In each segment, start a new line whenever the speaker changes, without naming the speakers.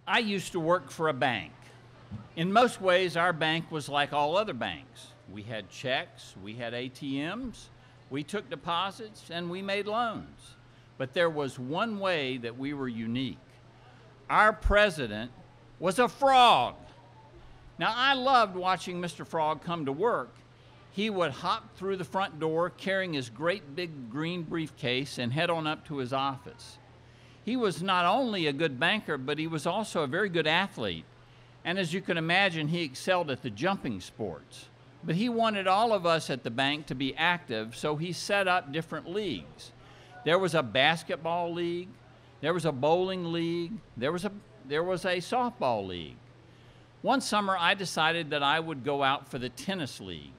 I used to work for a bank. In most ways, our bank was like all other banks. We had checks, we had ATMs, we took deposits, and we made loans. But there was one way that we were unique. Our president was a frog. Now, I loved watching Mr. Frog come to work. He would hop through the front door carrying his great big green briefcase and head on up to his office. He was not only a good banker, but he was also a very good athlete. And as you can imagine, he excelled at the jumping sports. But he wanted all of us at the bank to be active, so he set up different leagues. There was a basketball league, there was a bowling league, there was a softball league. One summer, I decided that I would go out for the tennis league.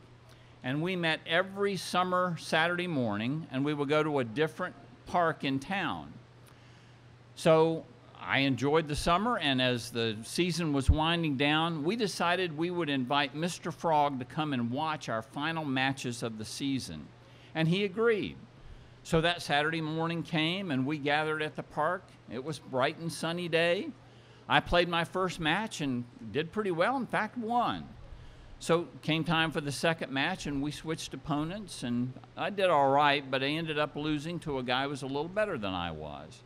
And we met every summer Saturday morning, and we would go to a different park in town. So I enjoyed the summer, and as the season was winding down, we decided we would invite Mr. Frog to come and watch our final matches of the season. And he agreed. So that Saturday morning came, and we gathered at the park. It was a bright and sunny day. I played my first match and did pretty well, in fact, won. So came time for the second match, and we switched opponents, and I did all right, but I ended up losing to a guy who was a little better than I was.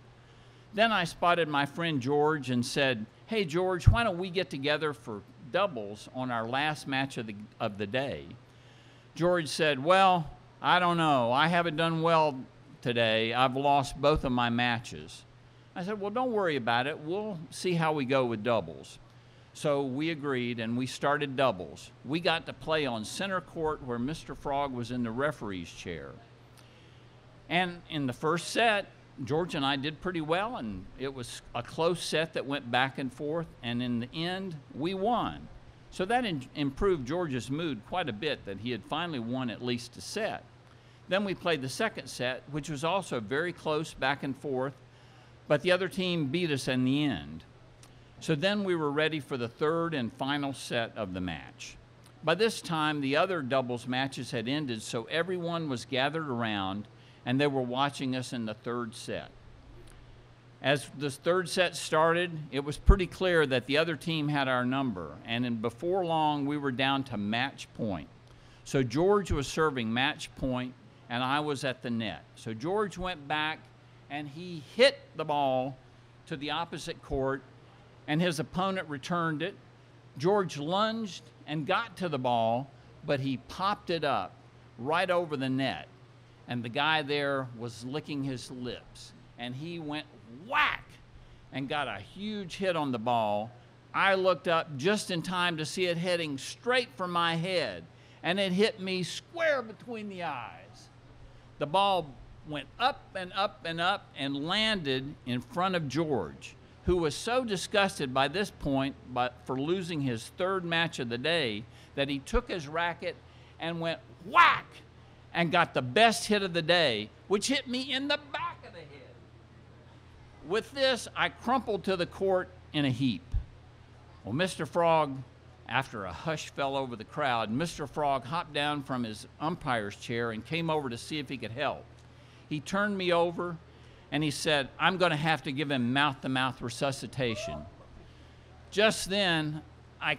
Then I spotted my friend George and said, "Hey, George, why don't we get together for doubles on our last match of the day?" George said, "Well, I don't know. I haven't done well today. I've lost both of my matches." I said, "Well, don't worry about it. We'll see how we go with doubles." So we agreed, and we started doubles. We got to play on center court where Mr. Frog was in the referee's chair. And in the first set, George and I did pretty well, and it was a close set that went back and forth, and in the end, we won. So that improved George's mood quite a bit, that he had finally won at least a set. Then we played the second set, which was also very close back and forth, but the other team beat us in the end. So then we were ready for the third and final set of the match. By this time, the other doubles matches had ended, so everyone was gathered around, and they were watching us in the third set. As the third set started, it was pretty clear that the other team had our number, and before long, we were down to match point. So George was serving match point, and I was at the net. So George went back, and he hit the ball to the opposite court, and his opponent returned it. George lunged and got to the ball, but he popped it up right over the net. And the guy there was licking his lips. And he went whack and got a huge hit on the ball. I looked up just in time to see it heading straight for my head, and it hit me square between the eyes. The ball went up and up and up and landed in front of George, who was so disgusted by this point for losing his third match of the day that he took his racket and went whack and got the best hit of the day, which hit me in the back of the head. With this, I crumpled to the court in a heap. Well, Mr. Frog, after a hush fell over the crowd, Mr. Frog hopped down from his umpire's chair and came over to see if he could help. He turned me over, and he said, "I'm going to have to give him mouth-to-mouth resuscitation." Just then, I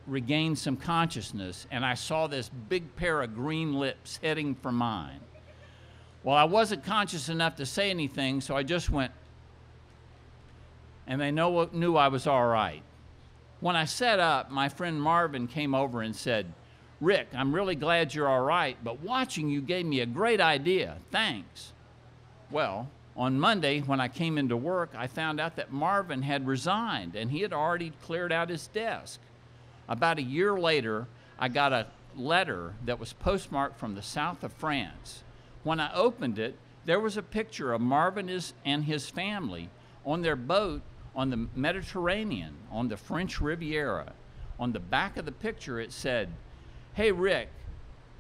regained some consciousness, and I saw this big pair of green lips heading for mine. Well, I wasn't conscious enough to say anything, so I just went, and they knew I was all right. When I sat up, my friend Marvin came over and said, "Rick, I'm really glad you're all right, but watching you gave me a great idea. Thanks." Well, on Monday, when I came into work, I found out that Marvin had resigned, and he had already cleared out his desk. About a year later, I got a letter that was postmarked from the south of France. When I opened it, there was a picture of Marvin and his family on their boat on the Mediterranean, on the French Riviera. On the back of the picture, it said, "Hey, Rick,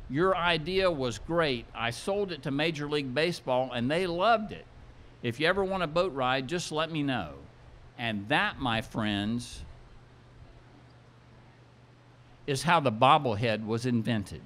your idea was great. I sold it to Major League Baseball, and they loved it. If you ever want a boat ride, just let me know." And that, my friends, is how the bobblehead was invented.